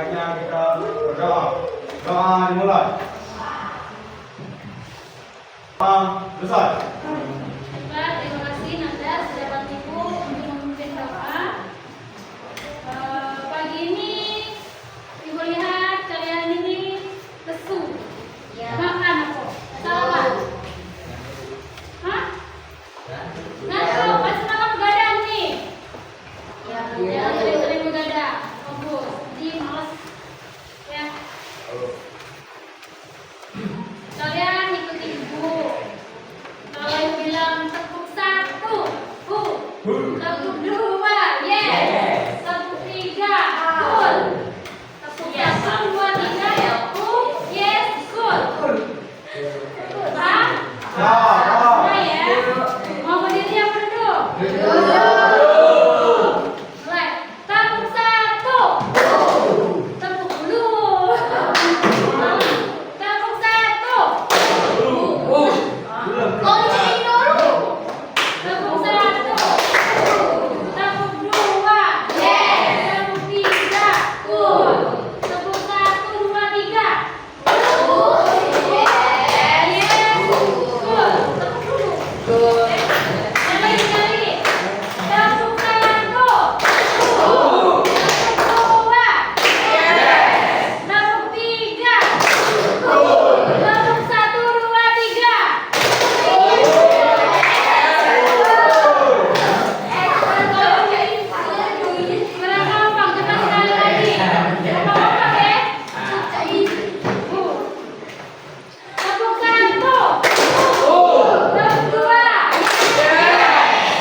Baiknya kita berdoa. Doa dimulai. Besar. Baiklah, terima kasih Nanda sudah bantuku untuk memimpin doa. Pagi ini Ibu lihat kalian ini lesu. Makan apa? Salah. Hah? Nggak, pas malam begadang nih. Jangan sering-sering begadang. Bagus. Jadi malas. Ya. Kalian ikuti ibu. Kalau ibu bilang tepuk satu, tepuk dua, yes. Tepuk tiga, cool. Tepuk satu, dua, tiga, tepuk, yes, cool. Hah? Nah ya. Mau berdiri yang berdua? Mulai. Tepuk satu. Tepuk dulu. Tepuk satu. Lonceng dulu. Tepuk satu. Tepuk dua. Tepuk tiga. Tepuk satu, dua, tiga. Yes. Cool. Tepuk dulu. Sekali lagi. Tepuk satu. Tepuk dua. Tepuk tiga. Tepuk satu, dua, tiga. Kurang gampang, kita sekali lagi. Gampang ya? Tepuk satu. Tepuk dua.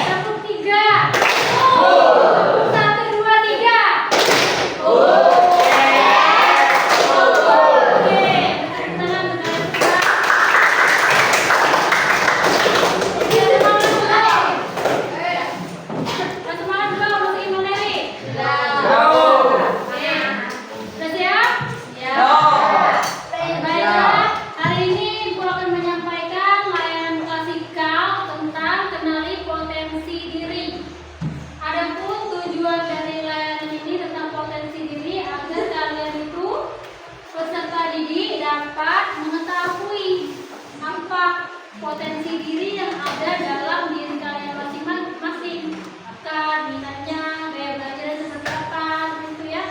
Tepuk tiga. Satu, dua, tiga. Oke, tangan benar. Masuk malam belum? Masuk Ibu Neri? Oke. Sudah siap? Baiklah, hari ini Ibu akan menyampaikan layanan klasikal tentang kenali potensi diri. Adapun tujuan dari layanan ini tentang potensi diri agar kalian itu peserta didik dapat mengetahui apa potensi diri yang ada dalam diri kalian masing-masing. Bakat, minatnya, gaya belajar seperti apa, gitu ya.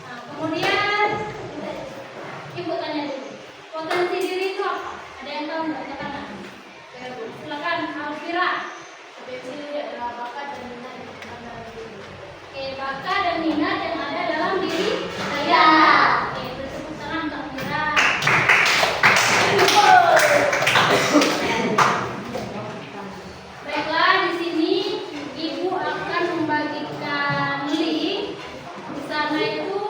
Nah, kemudian Ibu tanya dulu, potensi diri itu apa? Ada yang tahu nggak? Angkat tangan. Silakan, Alvira. Potensi diri adalah bakat dan minat yang ada dalam diri. Oke, bakat dan minat yang ada dalam diri kalian. Oke, tepuk tangan untuk Alvira. Baiklah, di sini Ibu akan membagikan link. Di sana itu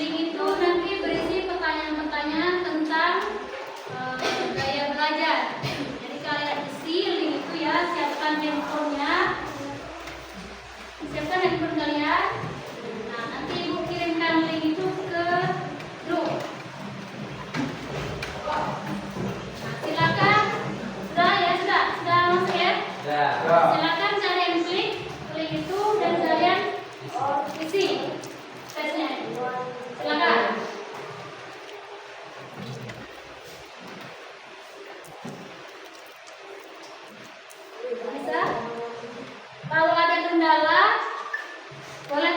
link itu nanti berisi pertanyaan-pertanyaan tentang gaya belajar. Jadi kalian isi link itu ya, siapkan handphonenya, siapkan handphone kalian. Nah, nanti Ibu kirimkan link itu ke grup. Nah, silakan. Sudah ya, sudah masuk ya. Silakan kalian klik link itu dan kalian isi tesnya. Silakan. Bisa? Kalau ada kendala, boleh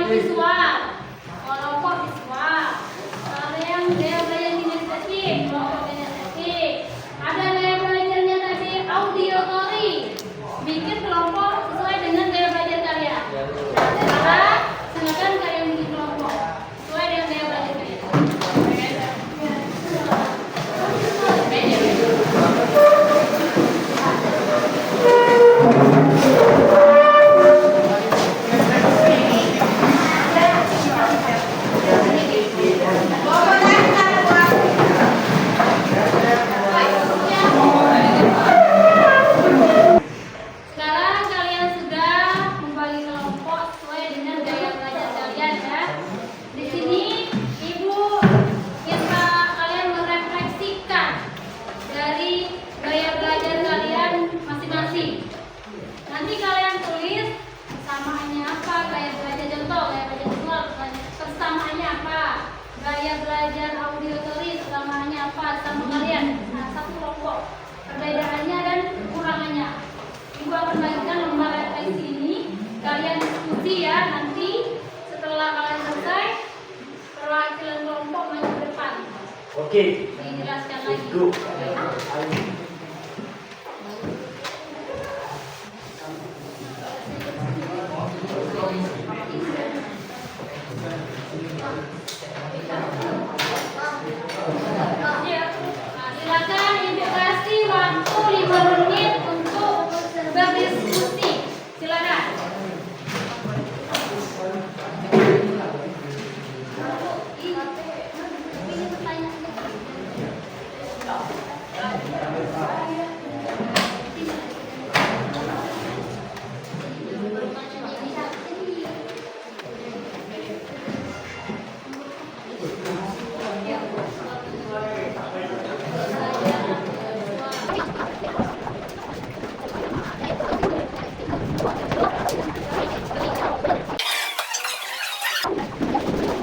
visual, kelompok visual. Ada yang gaya belajar kinestetik, kelompok kinestetik. Ada gaya belajarnya tadi auditory, bikin kelompok sesuai dengan gaya belajar kalian. Sekarang silakan kalian bikin kelompok sesuai dengan gaya belajar kalian. Sekarang kalian sudah membagi kelompok sesuai dengan gaya belajar kalian ya. Di sini Ibu minta kalian merefleksikan dari gaya belajar kalian masing-masing. Nanti kalian tulis persamaannya apa, gaya belajar contoh, gaya belajar visual, persamaannya apa, gaya belajar auditory, persamaannya apa sama kalian. Nah, satu kelompok, perbedaannya dan kekurangannya. Ibu akan bagikan lembar refleksi ini, kalian diskusi ya nanti setelah kalian selesai perwakilan kelompok maju ke depan. Oke. Dijelaskan lagi. Go. Nah, silakan Ibu kasih waktu 5 menit untuk berdiskusi. Silakan.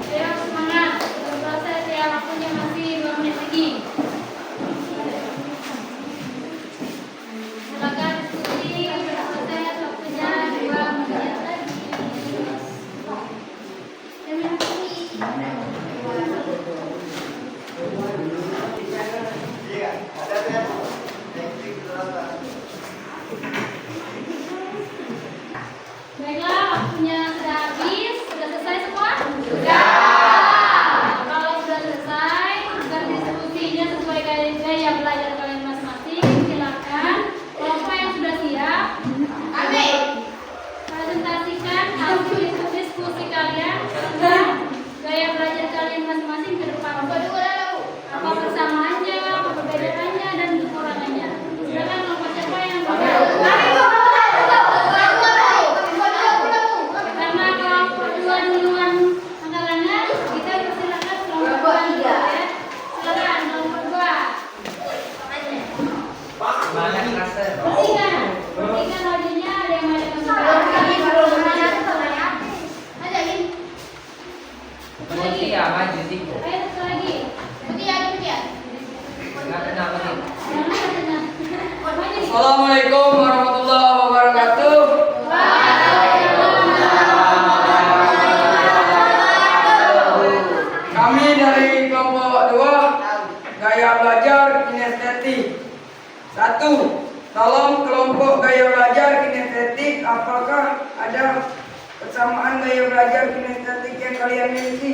Ayo semangat, berproses ya, waktunya masih 2 menit lagi. Silakan diskusi, berproses, waktunya 2 menit lagi. Baiklah, waktunya sudah habis. Sudah selesai semua? Sudah. Kalau sudah selesai, berdiskusinya sesuai gaya belajar kalian masing-masing. Silakan. Kelompok yang sudah siap, presentasikan hasil diskusi kalian tentang gaya belajar kalian masing-masing ke depan. Apa persamaannya, apa perbedaannya, dan kekurangannya. Silakan kelompok siapa yang karena kelompok duluan angkat tangan, kita persilakan kelompok 2 ya. Silakan kelompok 2. Perhatikan wajahnya, ada yang ada lagi. Ayo satu lagi. Assalamualaikum warahmatullahi wabarakatuh. Kami dari kelompok 2 gaya belajar kinestetik. 1. Tolong kelompok gaya belajar kinestetik, apakah ada persamaan gaya belajar kinestetik yang kalian miliki?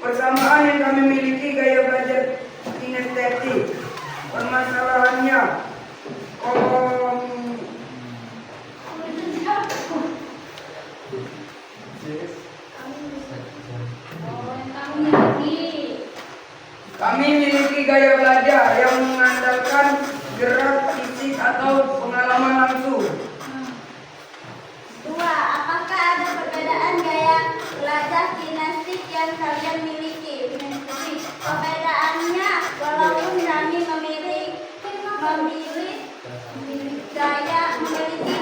Persamaan yang kami miliki gaya belajar kinestetik. Permasalahannya, kami miliki gaya belajar yang mengandalkan gerak fisik atau pengalaman langsung. 2. Apakah ada perbedaan gaya belajar kinestik yang kalian miliki? Perbedaannya, walaupun kami memiliki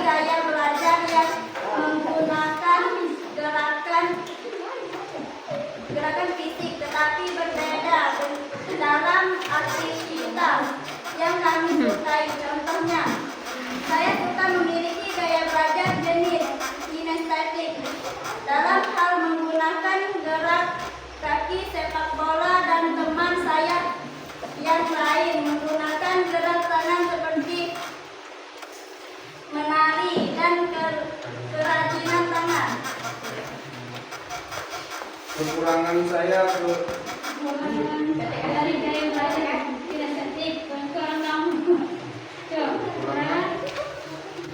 gaya belajar yang menggunakan gerakan fisik, tetapi berbeda dalam aktivitas yang kami sukai. Contohnya, saya suka memiliki gaya belajar jenis kinestetik Kekurangan saya dari gaya belajar kinestetik, kurang kamu.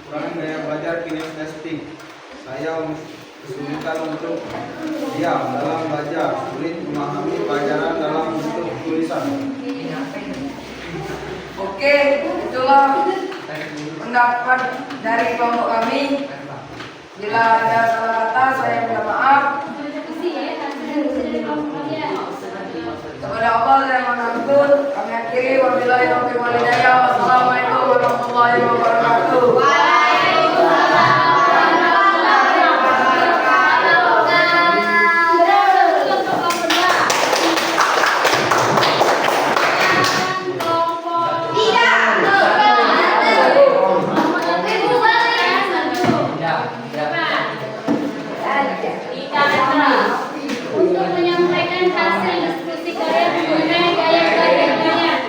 kekurangan gaya belajar kinestetik. Saya kesulitan untuk diam dalam belajar, sulit memahami pelajaran dalam bentuk tulisan. Oke, itulah pendapat dari kelompok kami. Bila ada salah kata, saya minta maaf. Kepada Allah yang mengampun, kami akhiri. Wabillahi taufiq wal hidayah. Wassalamualaikum warahmatullahi wabarakatuh. Untuk menyampaikan hasil diskusi kalian mengenai gaya belajar kalian.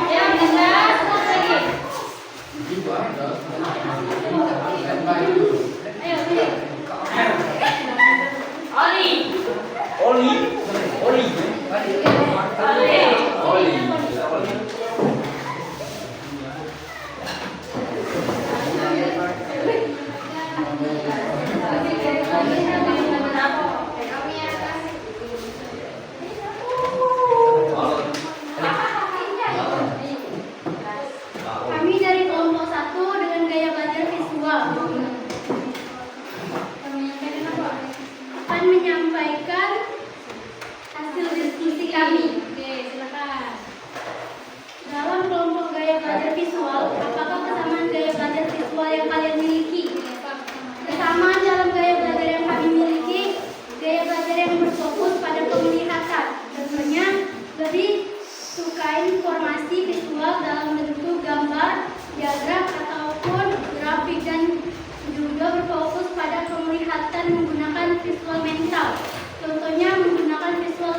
Yang benar lagi. Ayo, pilih. Kami dari kelompok 1 dengan gaya belajar visual. Akan menyampaikan hasil diskusi kami. Oke, silakan. Dalam kelompok gaya belajar visual, apakah kesamaan gaya belajar visual yang kalian miliki? Kesamaan dalam gaya belajar yang kami miliki, gaya belajar yang berfokus pada penglihatan. Contohnya, lebih suka informasi visual dalam bentuk gambar, diagram, ataupun grafik, dan juga berfokus pada penglihatan menggunakan visual mental. Contohnya menggunakan visual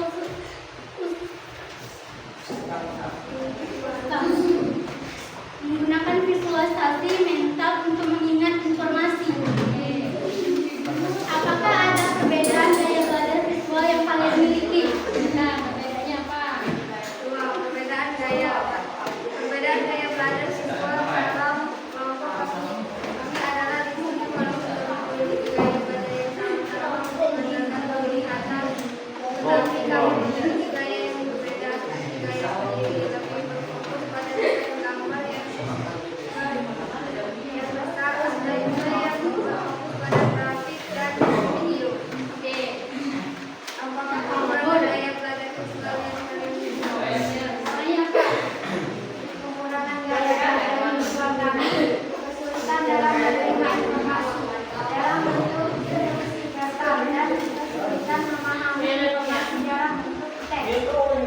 visualisasi mental untuk mengingat informasi. Apakah ada perbedaan gaya belajar visual yang kalian miliki? Nah, perbedaannya apa? Perbedaan gaya belajar siswa dalam kelompok kami adalah di sini walaupun memiliki gaya belajar yang sama menggunakan penglihatan, tetapi kami memiliki gaya yang berbeda, gaya sendiri lebih berfokus pada desain gambar yang besar, dan juga yang berfokus pada grafik dan video. Oke. Apakah kekurangan gaya belajar visual yang kalian miliki? Soalnya apa? Penggunaan gaya belajar visual kami kesulitan dalam menerima informasi dalam bentuk gambar dan kesulitan memahami informasi dalam bentuk teks panjang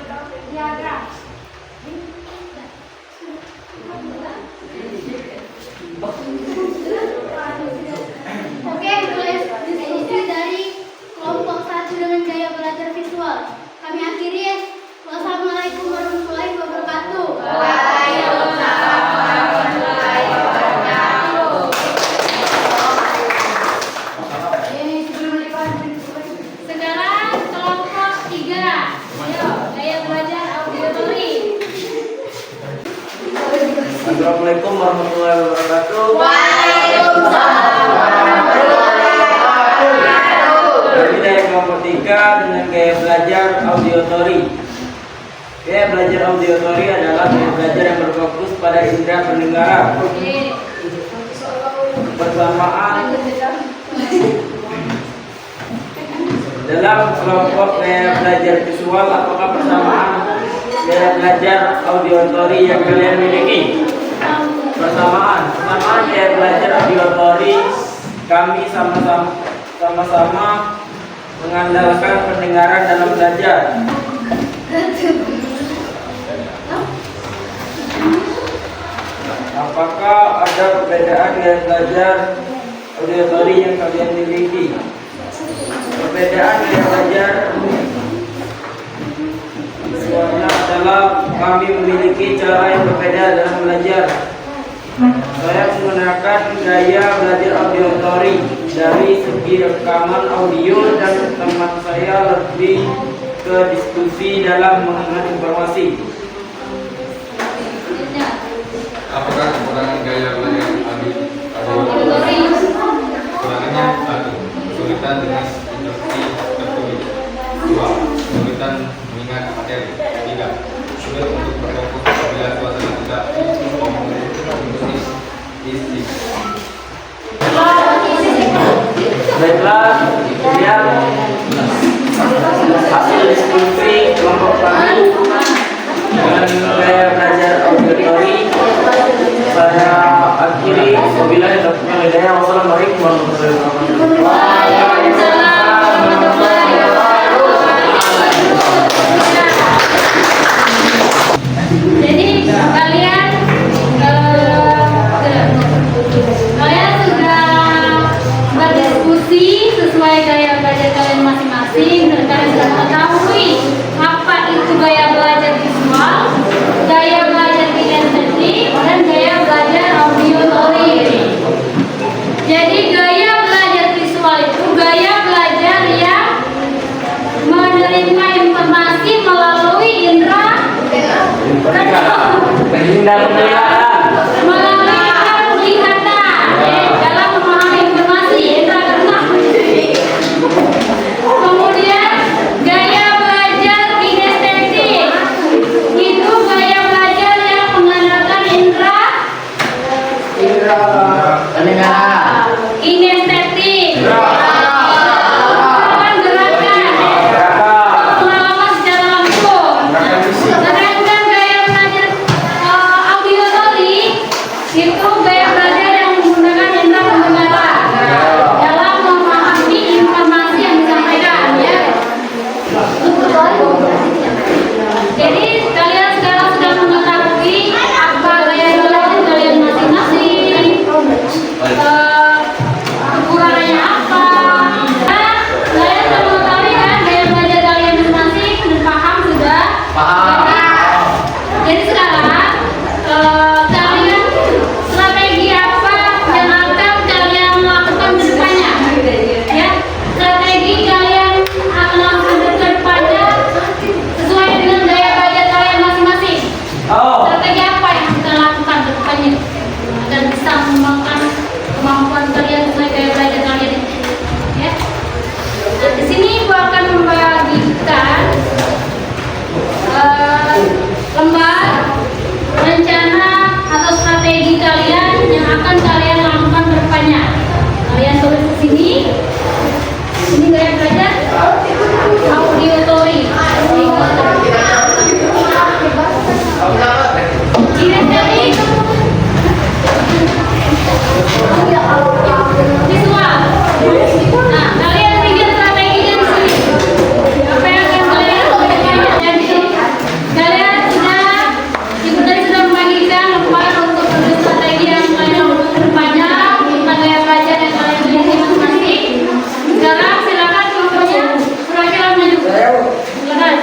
gambar diagram. Oke, mulai diskusi dari kelompok 1 dengan gaya belajar visual. Kami akhiri. Wassalamualaikum warahmatullahi wabarakatuh. Waalaikumsalam warahmatullahi wabarakatuh. Sekarang kelompok 3. Ayo, gaya belajar auditori. Assalamualaikum warahmatullahi wabarakatuh. Kami dari kelompok 3 dengan gaya belajar auditori. Gaya belajar auditori adalah gaya belajar yang berfokus pada indera pendengaran. Bersamaan dalam kelompok gaya belajar visual, apakah persamaan gaya belajar auditori yang kalian miliki? Persamaan gaya belajar auditori, kami sama-sama mengandalkan pendengaran dalam belajar. Apakah ada perbedaan gaya belajar auditori yang kalian miliki? Perbedaan gaya belajar visualnya adalah kami memiliki cara yang berbeda dalam belajar. Saya menggunakan gaya belajar audiotori dari segi rekaman audio dan teman saya lebih ke diskusi dalam mengingat informasi. Apakah kekurangan gaya belajar Audiotori. Kekurangannya 1. Kesulitan dengan instruksi tertulis. 2. Kesulitan mengingat materi. 3. Sulit untuk berfokus apabila suasana tidak kondusif. Baiklah, kemudian hasil diskusi kelompok kami dengan gaya belajar audiotori saya akhiri. Wabillahi taufiq wal hidayah. Wassalamualaikum warahmatullahi wabarakatuh. Waalaikumsalam warahmatullahi wabarakatuh. Jadi kalian sudah berdiskusi sesuai gaya belajar kalian masing-masing dan kalian sudah mengetahui apa itu gaya belajar visual, gaya belajar kinestetik, dan gaya belajar audiotori. Jadi gaya belajar visual itu gaya belajar yang menerima informasi melalui indera melalui penglihatan dalam memahami informasi indera keenam. Kemudian gaya belajar kinestetik itu gaya belajar yang mengandalkan indera kinestetik. Pengalaman secara langsung. Sedangkan gaya belajar audiotori itu gaya belajar yang menggunakan indera pendengaran dalam memahami informasi yang disampaikan, ya. Jadi kalian sekarang sudah mengetahui apa gaya belajar kalian masing-masing, kekurangannya apa. Nah, kalian sudah mengetahui kan gaya belajar kalian masing-masing dan paham sudah? Jadi sekarang kalian strategi apa yang akan kalian lakukan ke depannya? Ya, strategi kalian akan lakukan ke depannya sesuai dengan gaya belajar kalian masing-masing. Strategi apa yang akan lakukan ke depannya agar bisa mengembangkan kemampuan kalian sesuai gaya belajar kalian ini? Ya. Nah, di sini Ibu akan membagikan lembar rencana atau strategi kalian yang akan kalian lakukan ke depannya. Kalian tulis di sini. Ini gaya belajar audiotori. Kinestetik visual. Nah, kalian bikin strateginya di sini. Apa yang akan kalian lakukan? Jadi kalian Ibu tadi sudah membagikan lembar untuk strategi yang kalian lakukan ke depannya tentang gaya belajar yang kalian miliki masing-masing. Sekarang silakan kelompoknya perwakilan maju. Silakan.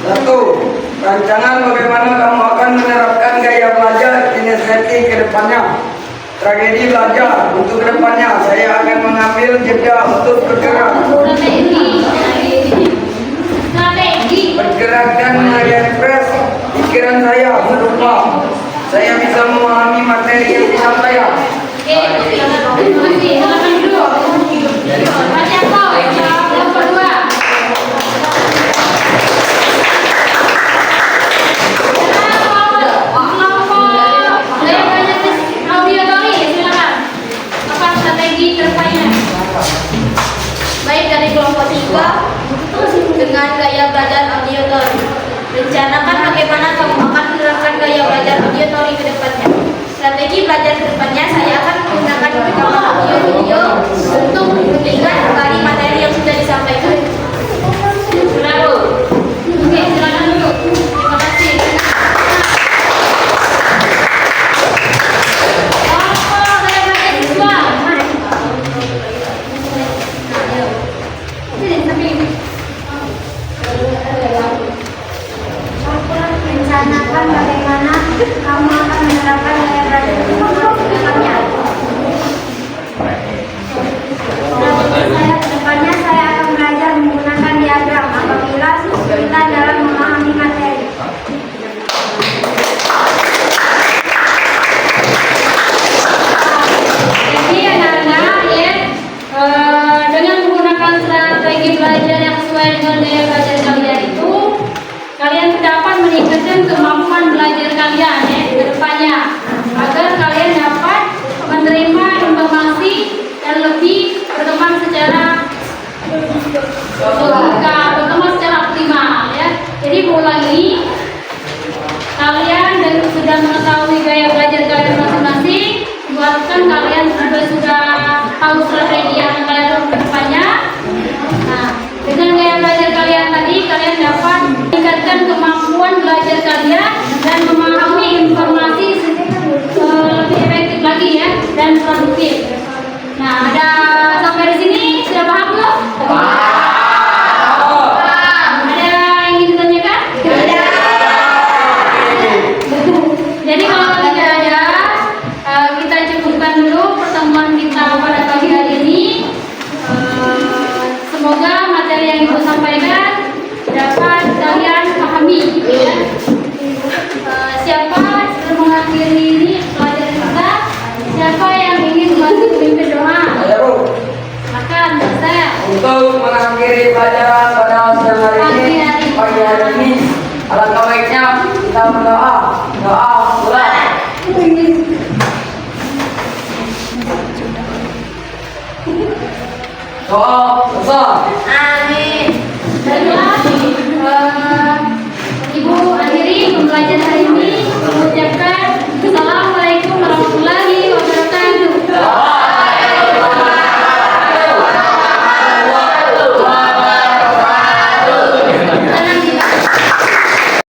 Satu, rancangan bagaimana kamu akan menerapkan gaya belajar kinestetik ke depannya. Tragedi belajar untuk kedepannya saya akan mengambil jeda untuk bergerak, bergerak dan merefresh pikiran saya berupa saya bisa memahami materi yang disampaikan. Oke, silakan dulu. Baca kau yang kedua. Baik, dari kelompok 3 dengan gaya belajar audiotori. Rencanakan bagaimana kamu akan menerapkan gaya belajar audiotori ke depannya. Strategi belajar ke depannya saya akan menggunakan rekaman audio untuk mengingat kembali materi yang sudah disampaikan. Lalu, oke, silakan dulu. Terima kasih. sesuai dengan gaya belajar kalian itu, kalian dapat meningkatkan kemampuan belajar kalian ya ke depannya, agar kalian dapat menerima informasi dan lebih berkembang secara terbuka, berkembang secara optimal ya. Jadi ulangi, kalian dan sudah mengetahui gaya belajar kalian masing-masing, buatkan kalian juga sudah tahu strategi yang kalian lakukan ke depannya. Nah, dengan gaya belajar kalian tadi, kalian dapat meningkatkan kemampuan belajar kalian dan memahami informasi lebih efektif lagi ya dan produktif. Nah, ada sampai di sini sudah paham belum? Ada yang ingin ditanyakan? Jadi kalau tidak ada, kita cukupkan dulu pertemuan kita pada pagi hari ini. Semoga materi yang ibu sampaikan dapat kalian pahami. Ya. Siapa sebelum mengakhiri ini pelajaran kita? Siapa yang ingin membantu memimpin doa? Saya Bu. Silakan, saya. Untuk mengakhiri pelajaran pada siang hari ini, pagi hari ini, alangkah baiknya kita berdoa. Doa mulai. Doa besar. Baiklah, Ibu akhiri pembelajaran hari ini.